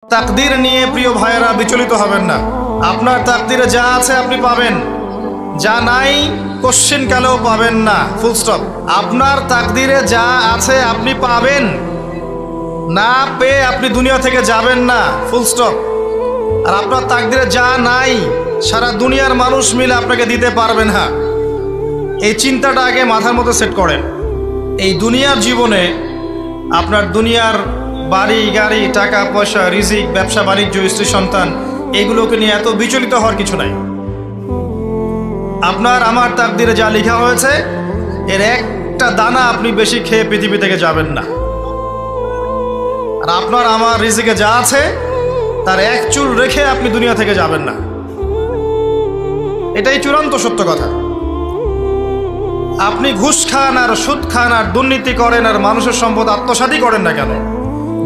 তাকদীর নিয়ে প্রিয় ভাইয়েরা বিচলিত হবেন না। আপনার তাকদীরে যা আছে আপনি পাবেন, যা নাই কোশ্চেন কালেও পাবেন না, ফুল স্টপ। আপনার তাকদীরে যা আছে আপনি পাবেন, না পেয়ে আপনি দুনিয়া থেকে যাবেন না, ফুল স্টপ। আর আপনার তাকদীরে যা নাই সারা দুনিয়ার মানুষ মিলে আপনাকে দিতে পারবেন না। এই চিন্তাটা আগে মাথার মধ্যে সেট করেন। এই দুনিয়ার জীবনে আপনার দুনিয়ার বাড়ি গাড়ি, টাকা পয়সা, রিজিক, ব্যবসা বাণিজ্য, স্ত্রী সন্তান, এগুলোকে নিয়ে এত বিচলিত হওয়ার কিছু নাই। আপনার আমার তাকদীরে যা লেখা হয়েছে এর একটা দানা আপনি বেশি খেয়ে পৃথিবী থেকে যাবেন না। আর আপনার আমার রিজিকে যা আছে তার এক চুল রেখে আপনি দুনিয়া থেকে যাবেন না। এটাই চূড়ান্ত সত্য কথা। আপনি ঘুষ খান আর সুদ খান আর দুর্নীতি করেন আর মানুষের সম্পদ আত্মসাৎই করেন না কেন,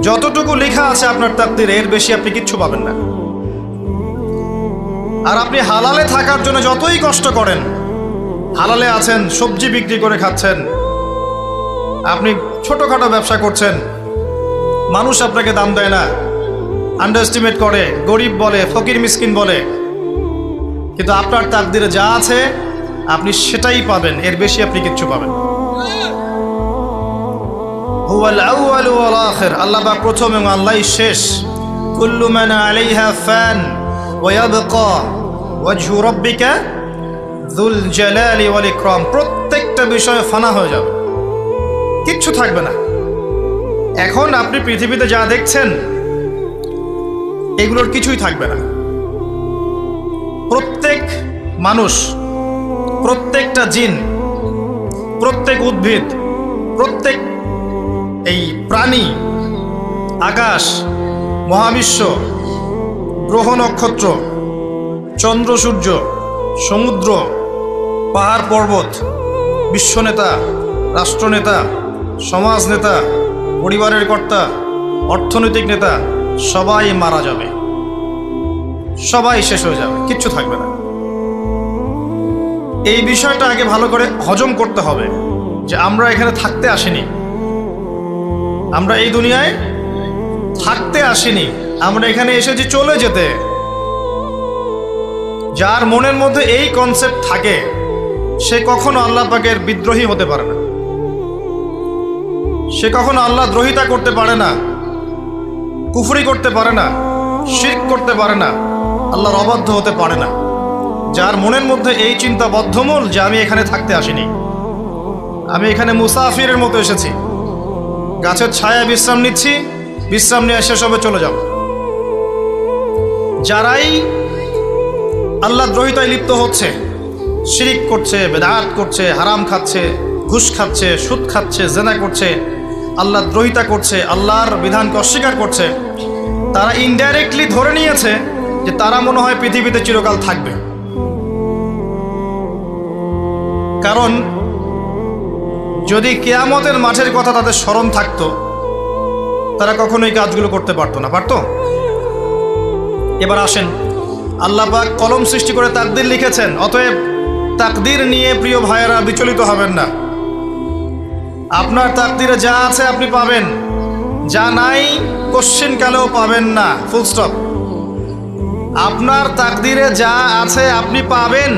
যতটুকু লেখা আছে আপনার তাকদীরে এর বেশি আপনি কিচ্ছু পাবেন না। আর আপনি হালালে থাকার জন্য যতই কষ্ট করেন, হালালে আছেন, সবজি বিক্রি করে খাচ্ছেন, আপনি ছোটোখাটো ব্যবসা করছেন, মানুষ আপনাকে দাম দেয় না, আন্ডার এস্টিমেট করে, গরিব বলে, ফকির মিসকিন বলে, কিন্তু আপনার তাকদীরে যা আছে আপনি সেটাই পাবেন, এর বেশি আপনি কিচ্ছু পাবেন। হুয়াল আউয়ালু ওয়াল আখির, আল্লাহ পাক প্রথম এবং আল্লাহই শেষ। কুল্লু মান আলাইহা ফান ওয়া ইয়াবকা ওয়াজহু রাব্বিকা যুল জালালি ওয়াল ইকরাম। প্রত্যেকটা বিষয় ফানা হয়ে যাবে, কিচ্ছু থাকবে না। এখন আপনি পৃথিবীতে যা দেখছেন এগুলোর কিছুই থাকবে না। প্রত্যেক মানুষ, প্রত্যেকটা জিন, প্রত্যেক উদ্ভিদ, প্রত্যেক এই প্রাণী, আকাশ, মহাবিশ্ব, গ্রহ নক্ষত্র, চন্দ্র সূর্য, সমুদ্র, পাহাড় পর্বত, বিশ্বনেতা, রাষ্ট্রনেতা, সমাজ নেতা, পরিবারের কর্তা, অর্থনৈতিক নেতা, সবাই মারা যাবে, সবাই শেষ হয়ে যাবে, কিচ্ছু থাকবে না। এই বিষয়টা আগে ভালো করে হজম করতে হবে যে আমরা এখানে থাকতে আসিনি, আমরা এই দুনিয়ায় থাকতে আসিনি, আমরা এখানে এসেছি চলে যেতে। যার মনের মধ্যে এই কনসেপ্ট থাকে সে কখনো আল্লাহ পাকের বিদ্রোহী হতে পারে না, সে কখনো আল্লাহ দ্রোহিতা করতে পারে না, কুফরি করতে পারে না, শিরক করতে পারে না, আল্লাহর অবাধ্য হতে পারে না। যার মনের মধ্যে এই চিন্তা বদ্ধমূল যে আমি এখানে থাকতে আসিনি, আমি এখানে মুসাফিরের মতো এসেছি, গাছের ছায়ায় বিশ্রাম নিচ্ছি, বিশ্রাম নিয়ে শেষ হবে চলে যাব। যারাই আল্লাহ দ্রোহিতায় লিপ্ত হচ্ছে, শিরিক করছে, বেদাত করছে, হারাম খাচ্ছে, ঘুষ খাচ্ছে, সুদ খাচ্ছে, জেনা করছে, আল্লাহ দ্রোহিতা করছে, আল্লাহর বিধানকে অস্বীকার করছে, তারা ইনডাইরেক্টলি ধরে নিয়েছে যে তারা মনে হয় পৃথিবীতে চিরকাল থাকবে। কারণ যদি কিয়ামতের মাঠের কথা তাদের স্মরণ থাকতো তারা কখনোই কাজগুলো করতে পারতো না, পারতো? এবার আসেন, আল্লাহ পাক কলম সৃষ্টি করে তাকদীর লিখেছেন, অতএব তাকদীর নিয়ে প্রিয় ভাইয়েরা বিচলিত হবেন না। আপনার তাকদীরে যা আছে আপনি পাবেন, যা নাই কোশ্চেন কালেও পাবেন না, ফুল স্টপ। আপনার তাকদীরে যা আছে আপনি পাবেন,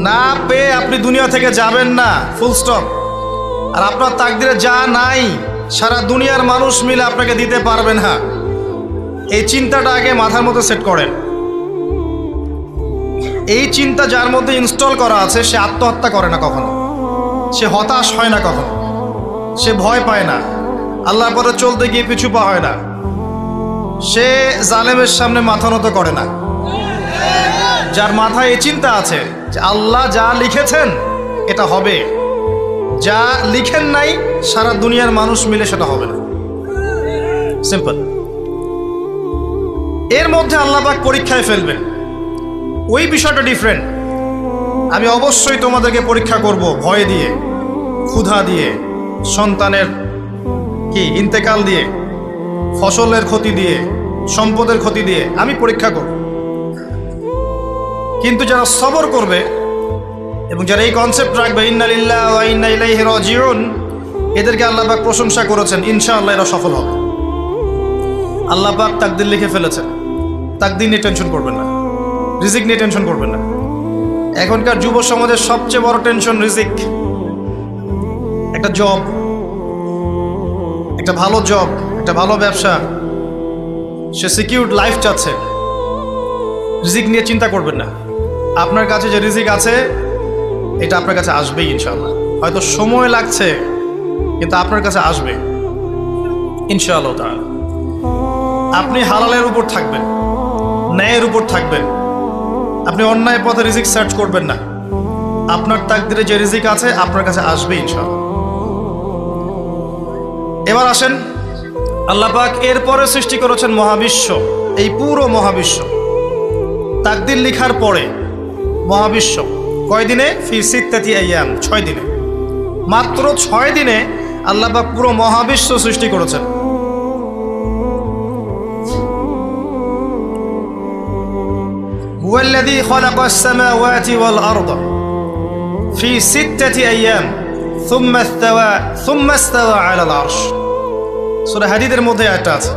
না পেয়ে আপনি দুনিয়া থেকে যাবেন না, ফুল স্টপ। আর আপনার তাকদীরে যা নাই সারা দুনিয়ার মানুষ মিলে আপনাকে দিতে পারবেন না। এই চিন্তাটা আগে মাথার মধ্যে সেট করেন। এই চিন্তা যার মধ্যে ইনস্টল করা আছে সে আত্মহত্যা করে না কখনো, সে হতাশ হয় না কখনো, সে ভয় পায় না, আল্লাহর পথে চলতে গিয়ে পিছু পা হয় না, সে জালেমের সামনে মাথা নত করে না। যার মাথায় এই চিন্তা আছে যে আল্লাহ যা লিখেছেন এটা হবে, যা লিখেন নাই সারা দুনিয়ার মানুষ মিলে সেটা হবে না, সিম্পল। এর মধ্যে আল্লাহ পাক পরীক্ষায় ফেলবেন, ওই বিষয়টা ডিফারেন্ট। আমি অবশ্যই তোমাদেরকে পরীক্ষা করব, ভয় দিয়ে, ক্ষুধা দিয়ে, সন্তানের ইন্তেকাল দিয়ে, ফসলের ক্ষতি দিয়ে, সম্পদের ক্ষতি দিয়ে আমি পরীক্ষা করব। কিন্তু যারা সবর করবে এবং যারা এই কনসেপ্ট রাখবে ইন্না লিল্লাহি ওয়া ইন্না ইলাইহি রাজিউন, এদেরকে আল্লাহ পাক প্রশংসা করেছেন, ইনশাআল্লাহ এরা সফল হবে। আল্লাহ পাক তাকদির লিখে ফেলেছেন, তাকদির নিয়ে টেনশন করবেন না, রিজিক নিয়ে টেনশন করবেন না। এখনকার যুব সমাজের সবচেয়ে বড় টেনশন রিজিক। একটা জব, একটা ভালো জব, একটা ভালো ব্যবসা, সে সিকিউরড লাইফ চাচ্ছে। রিজিক নিয়ে চিন্তা করবেন না। আপনার কাছে যে রিজিক আছে এটা আপনার কাছে আসবেই ইনশাআল্লাহ। হয়তো সময় লাগছে কিন্তু আপনার কাছে আসবে ইনশাআল্লাহ তাআলা। আপনি হালালের উপর থাকবেন, ন্যায়ের উপর থাকবেন। আপনি অন্যায় পথে রিজিক সার্চ করবেন না। আপনার তাকদিরে যে রিজিক আছে আপনার কাছে আসবে ইনশাআল্লাহ। এবার আসেন, আল্লাহ পাক এরপরে সৃষ্টি করেছেন মহাবিশ্ব। এই পুরো মহাবিশ্ব তাকদির লিখার পরে মহাবিশ্ব কয়দিনে? ফি সিত্তাতি আইয়াম, 6 দিনে। মাত্র 6 দিনে আল্লাহ পাক পুরো মহাবিশ্ব সৃষ্টি করেছেন। হুয়াল্লাযী খালাকাস সামাওয়াতি ওয়াল আরদা ফি সিত্তাতি আইয়াম সুম্মা ইস্তাওয়া আলাল আরশ। সূরা হাদীদের মধ্যে একটা আছে,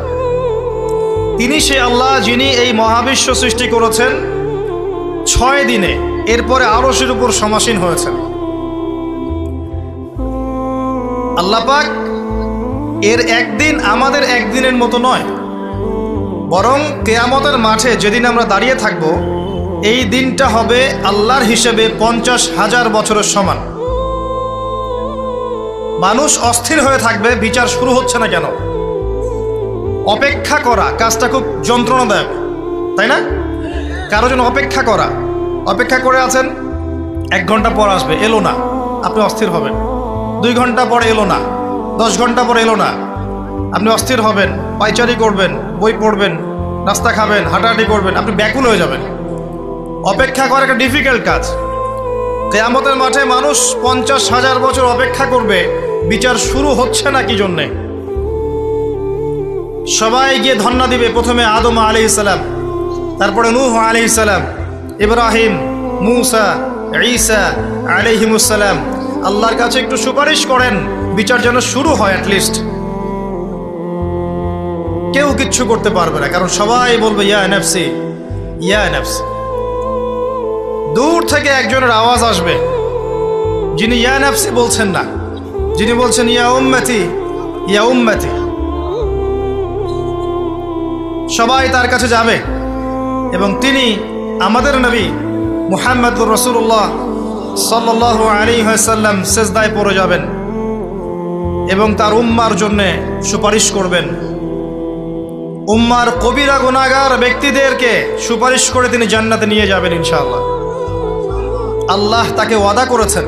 তিনি সে আল্লাহ যিনি এই মহাবিশ্ব সৃষ্টি করেছেন 6 দিনে, এরপরে আরশের উপর সমাসীন হয়েছেন। আল্লাহ পাক এর একদিন আমাদের একদিনের মতো নয়, বরং কিয়ামতের মাঠে যেদিন আমরা দাঁড়িয়ে থাকব এই দিনটা হবে আল্লাহর হিসেবে 50,000 বছরের সমান। মানুষ অস্থির হয়ে থাকবে, বিচার শুরু হচ্ছে না কেন। অপেক্ষা করা কাজটা খুব যন্ত্রণাদায়ক, তাই না? কারো জন্য অপেক্ষা করা, অপেক্ষা করে আছেন, 1 ঘন্টা পর আসবে, এলো না, আপনি অস্থির হবেন। 2 ঘন্টা পরে এলো না, 10 ঘন্টা পরে এলো না, আপনি অস্থির হবেন, পায়চারি করবেন, বই পড়বেন, নাস্তা খাবেন, হাঁটাহাঁটি করবেন, আপনি ব্যাকুল হয়ে যাবেন। অপেক্ষা করা একটা ডিফিকাল্ট কাজ। কিয়ামতের মাঠে মানুষ 50,000 বছর অপেক্ষা করবে, বিচার শুরু হচ্ছে না কি জন্যে। সবাই গিয়ে ধন্না দিবে, প্রথমে আদম আলাইহিস সালাম, তারপরে নূহ আলাইহিস সালাম, ইব্রাহিম, মূসা, ঈসা আলাইহিমুস সালাম। আল্লাহর কাছে একটু সুপারিশ করেন, বিচার যেন শুরু হয় অ্যাটলিস্ট। কেউ কিচ্ছু করতে পারবে না, কারণ সবাই বলবে ইয়া নাফসি, ইয়া নাফসি। দূর থেকে একজনের আওয়াজ আসবে, যিনি ইয়া নাফসি বলছেন না, যিনি বলছেন ইয়া উম্মতি, ইয়া উম্মতি। সবাই তার কাছে যাবে এবং তিনি আমাদের নবী মুহাম্মদুর রাসূলুল্লাহ সাল্লাল্লাহু আলাইহি ওয়াসাল্লাম সিজদায় পড়ে যাবেন এবং তার উম্মার জন্য সুপারিশ করবেন। উম্মার কবিরা গুনাহগার ব্যক্তিদেরকে সুপারিশ করে তিনি জান্নাতে নিয়ে যাবেন ইনশাআল্লাহ। আল্লাহ তাকে ওয়াদা করেছেন,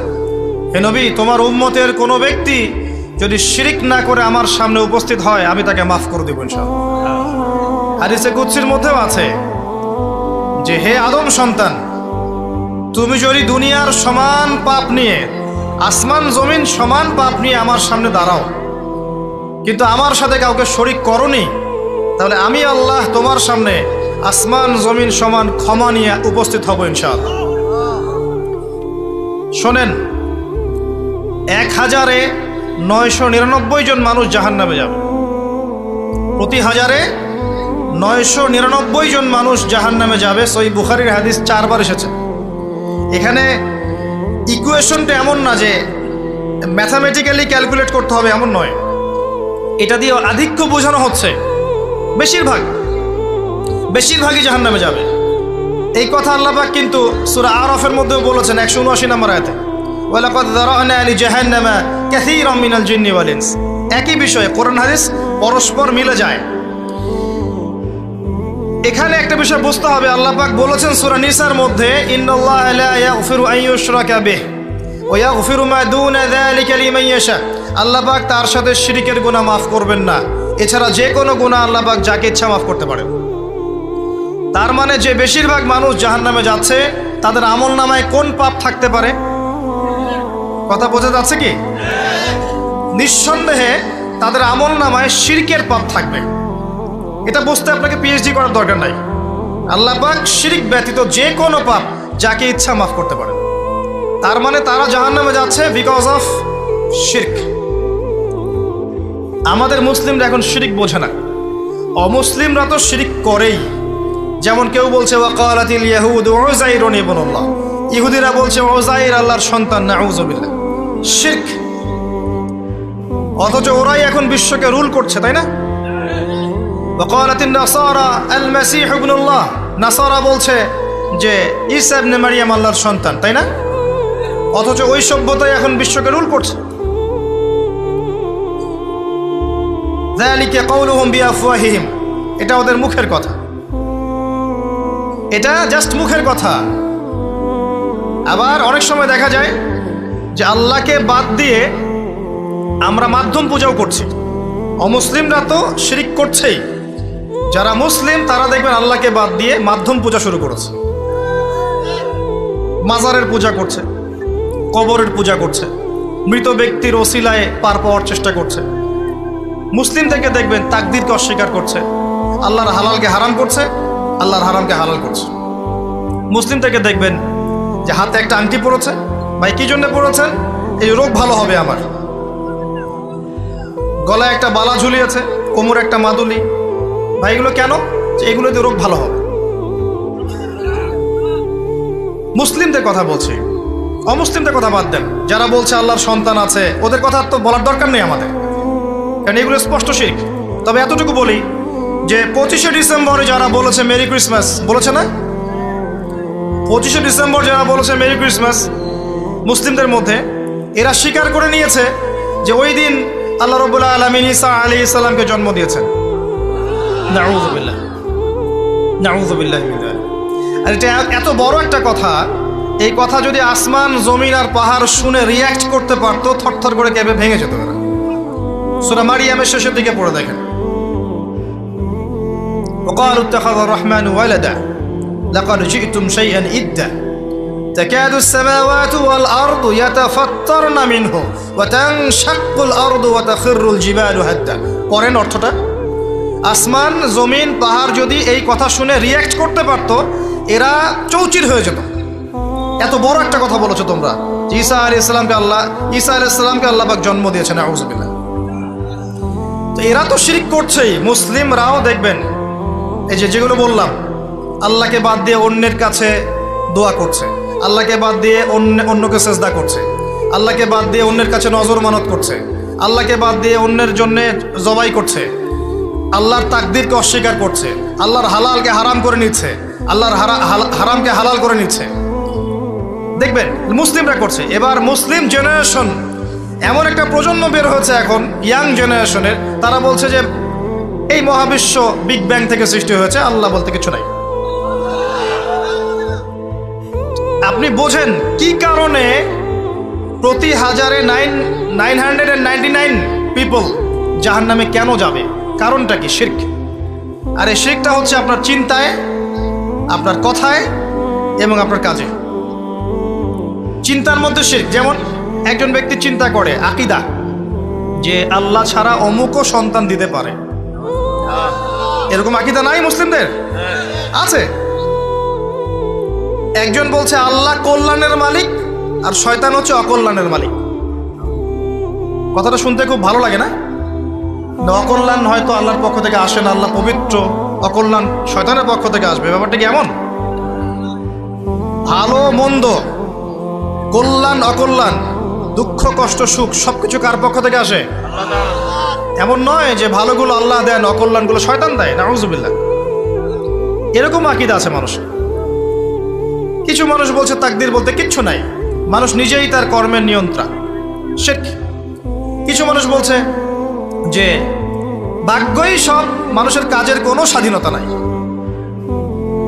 হে নবী, তোমার উম্মতের কোনো ব্যক্তি যদি শিরিক না করে আমার সামনে উপস্থিত হয় আমি তাকে মাফ করে দেব ইনশাআল্লাহ। হাদিসে কুদসির মধ্যেও আছে যে হে আদম সন্তান, তুমি যদি দুনিয়ার সমান পাপ নিয়ে, আসমান জমিন সমান পাপ নিয়ে আমার সামনে দাঁড়াও, কিন্তু আমার সাথে কাউকে শরিক করনি, তাহলে আমি আল্লাহ তোমার সামনে আসমান জমিন সমান ক্ষমা নিয়ে উপস্থিত হব ইনশাআল্লাহ। শোনেন, 1000-999 জন মানুষ জাহান্নামে যাবে। প্রতি 1000-999 জন মানুষ জাহান্নামে যাবে। সহিহ বুখারীর হাদিস 4 বার এসেছে। এখানে ইকুয়েশনটা এমন না যে ম্যাথামেটিক্যালি ক্যালকুলেট করতে হবে, এমন নয়। এটা দিয়ে আধিক্য বোঝানো হচ্ছে, বেশিরভাগই জাহান্নামে যাবে। এই কথা আল্লাহ পাক কিন্তু সূরা আরাফের মধ্যেও বলেছেন 179 নম্বর আয়াতে, ওয়ালাকাদ যারানা লিজাহান্নামা কাসীরাম মিনাল জিন্নি ওয়াল ইনস। একই বিষয়ে কোরআন হাদিস পরস্পর মিলে যায়। এখানে একটা বিষয় বুঝতে হবে, আল্লাহ পাক বলেছেন সূরা নিসার মধ্যে, ইন্নাল্লাহা লা ইয়াগফিরু আন ইউশরাকা বিহি ওয়া ইয়াগফিরু মা দুনা যালিকা লিমান ইয়াশা। আল্লাহ পাক তার সাথে শিরকের গুনাহ মাফ করবেন না, এছাড়া যে কোনো গুনাহ আল্লাহ পাক যাকে ইচ্ছা মাফ করতে পারেন। তার মানে যে বেশিরভাগ মানুষ জাহান্নামে যাচ্ছে তাদের আমলনামায় কোন পাপ থাকতে পারে? কথা বোঝা যাচ্ছে কি? নিঃসন্দেহে তাদের আমলনামায় শিরকের পাপ থাকবে। এটা বুঝতে আপনাকে পিএইচডি করার দরকার নাই। আল্লাহ পাক শিরক ব্যতীত যে কোনো পাপ যাকে ইচ্ছা মাফ করতে পারেন। তার মানে তারা জাহান্নামে যাচ্ছে বিকজ অফ শিরক। আমাদের মুসলিমরা এখন শিরক বোঝে না। অমুসলিমরা তো শিরক করেই। যেমন কেউ বলছে ওয়াকালাতিল ইয়াহুদু উযাইরুন ইবনুল্লাহ, ইহুদিরা বলছে উযাইর আল্লাহর সন্তান, নাউযুবিল্লাহ, শিরক। অথচ ওরাই এখন বিশ্বকে রুল করছে, তাই না? ওয়াকালাতিন নাসারা আল মাসীহ ইবনুল্লাহ, নাসারা বলছে যে ঈসা ইবনে মারইয়াম আল্লাহর সন্তান, তাই না? অথচ ওই সভ্যতাই এখন বিশ্বকে রুল করছে। যালিকা কাউলুহুম বিআফওয়াহিহিম, এটা ওদের মুখের কথা, এটা জাস্ট মুখের কথা। আবার অনেক সময় দেখা যায় যে আল্লাহকে বাদ দিয়ে আমরা মাধ্যম পূজাও করছি। অমুসলিমরা তো শিরক করছেই, যারা মুসলিম তারা দেখবেন আল্লাহকে বাদ দিয়ে মাধ্যম পূজা শুরু করেছে। মাজারের পূজা করছে, কবরের পূজা করছে, মৃত ব্যক্তির ওসিলায় পার পাওয়ার চেষ্টা করছে। মুসলিম থেকে দেখবেন তাকদীরকে অস্বীকার করছে, আল্লাহর হালালকে হারাম করছে, আল্লাহর হারামকে হালাল করছে। মুসলিম থেকে দেখবেন যে হাতে একটা আংটি পড়েছে, ভাই কি জন্য পড়েছেন? এই রোগ ভালো হবে আমার। গলায় একটা বালা ঝুলিয়েছে, কোমরে একটা মাদুলি, ভাই এগুলো কেন? যে এগুলোতে রোগ ভালো হবে। মুসলিমদের কথা বলছি, অমুসলিমদের কথা বাদ দেন। যারা বলছে আল্লাহর সন্তান আছে, ওদের কথা তো বলার দরকার নেই আমাদের, কারণ এগুলো স্পষ্ট শিরক। তবে এতটুকু বলি যে 25শে ডিসেম্বরে যারা বলেছে মেরি ক্রিসমাস, বলেছে না? 25শে ডিসেম্বর যারা বলেছে মেরি ক্রিসমাস, মুসলিমদের মধ্যে এরা স্বীকার করে নিয়েছে যে ওই দিন আল্লাহ রাব্বুল আলামিন ঈসা আলাইহিস সালামকে জন্ম দিয়েছেন। নাউযুবিল্লাহ, নাউযুবিল্লাহি মিন যালিক। আর এটা এত বড় একটা কথা, এই কথা যদি আসমান জমিন আর পাহাড় শুনে রিয়্যাক্ট করতে পারতো, থরথর করে কেঁপে ভেঙে যেত। এরা সূরা মারিয়ামের শেষের দিকে পড়ে দেখেন, وقالوا اتخذ الرحمن ولدا لقد جئتم شيئا إدا تكاد السماوات والأرض يتفطرن منه وتنشق الأرض وتخر الجبال هدا। পরেন অর্থটা, আসমান জমিন পাহাড় যদি এই কথা শুনে রিয়্যাক্ট করতে পারতো, এরা চৌচির হয়ে যেত। এত বড় একটা কথা বলেছো তোমরা, ঈসা আলাইহিস সালামকে আল্লাহ পাক জন্ম দিয়েছেন, নাউযুবিল্লাহ। তো এরা তো শিরক করছেই। মুসলিমরাও দেখবেন এই যেগুলো বললাম, আল্লাহকে বাদ দিয়ে অন্যের কাছে দোয়া করছে, আল্লাহকে বাদ দিয়ে অন্যকে সেজদা করছে, আল্লাহকে বাদ দিয়ে অন্যের কাছে নজর মানত করছে, আল্লাহকে বাদ দিয়ে অন্যের জন্যে জবাই করছে, আল্লাহর তাকদীরকে অস্বীকার করছে, আল্লাহর হালালকে হারাম করে নিচ্ছে, আল্লাহর হারামকে হালাল করে নিচ্ছে। দেখবেন মুসলিমরা করছে। এবার মুসলিম জেনারেশন, এমন একটা প্রজন্ম বের হয়েছে এখন, ইয়াং জেনারেশনের, তারা বলছে যে এই মহাবিশ্ব বিগ ব্যাং থেকে সৃষ্টি হয়েছে, আল্লাহ বলতে কিছু নাই। আপনি বোঝেন কি কারণে প্রতি হাজারে 999 পিপল জাহান্নামে কেন যাবে? কারণটা কি? শিরক। আর এই শিরকটা হচ্ছে আপনার চিন্তায়, আপনার কথায় এবং আপনার কাজে। চিন্তার মধ্যে শিরক। যেমন একজন ব্যক্তি চিন্তা করে আকীদা, যে আল্লাহ ছাড়া অমুকও সন্তান দিতে পারে। এরকম আকীদা নাই মুসলিমদের? আছে। একজন বলছে আল্লাহ কল্যাণের মালিক আর শয়তান হচ্ছে অকল্যাণের মালিক। কথাটা শুনতে খুব ভালো লাগে না? অকল্যাণ হয়তো আল্লাহর পক্ষ থেকে আসে না, আল্লাহ পবিত্র, অকল্যাণ শয়তানের পক্ষ থেকে আসবে। ব্যাপারটা কি এমন? ভালো মন্দ, কল্যাণ অকল্যাণ, দুঃখ কষ্ট সুখ সবকিছু কার পক্ষ থেকে আসে? এমন নয় যে ভালোগুলো আল্লাহ দেন, অকল্যাণগুলো শয়তান দেয়, নাউযুবিল্লাহ। এরকম আকীদা আছে মানুষের। কিছু মানুষ বলছে তাকদীর বলতে কিচ্ছু নাই, মানুষ নিজেই তার কর্মের নিয়ন্ত্রণ, শিরক। কিছু মানুষ বলছে যে ভাগ্যই সব, মানুষের কাজের কোনো স্বাধীনতা নাই।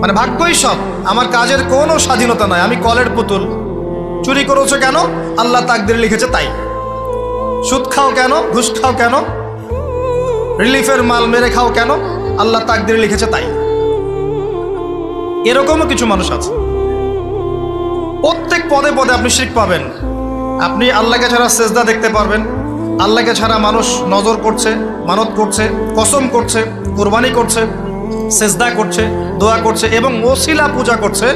মানে ভাগ্যই সব, আমার কাজের কোনো স্বাধীনতা নাই, আমি কলের পুতুল। চুরি করেছো কেন? আল্লাহ তাকদীর লিখেছে তাই। সুদ খাও কেন? ঘুষ খাও কেন? রিলিফের মাল মেরে খাও কেন? আল্লাহ তাকদীর লিখেছে তাই। এরকমও কিছু মানুষ আছে। প্রত্যেক পদে পদে আপনি শিরক পাবেন। আপনি আল্লাহকে ছাড়া সেজদা দেখতে পারবেন, আল্লাহকে ছাড়া মানুষ নজর করছে, মানত করছে, কসম করছে, কুরবানি করছে, সেজদা করছে, দোয়া করছে এবং ওসিলা পূজা করছে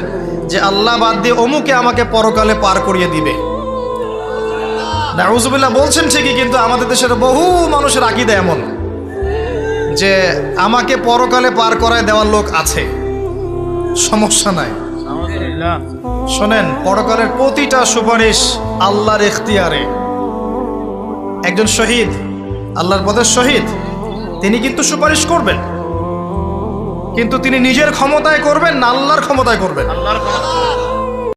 যে আল্লাহ বাদ দিয়ে অমুকে আমাকে পরকালে পার করিয়ে দিবে। নাউযুবিল্লাহ বলছেন ঠিকই, কিন্তু আমাদের দেশের বহু মানুষের আকীদা এমন যে আমাকে পরকালে পার করায় দেওয়ার লোক আছে, সমস্যা নাই। শোনেন, পরকালের প্রতিটা সুপারিশ আল্লাহর এখতিয়ারে। একজন শহীদ, আল্লাহর পথের শহীদ, তিনি কিন্তু সুপারিশ করবেন, কিন্তু তিনি নিজের ক্ষমতায় করবেন না আল্লাহর ক্ষমতায় করবেন?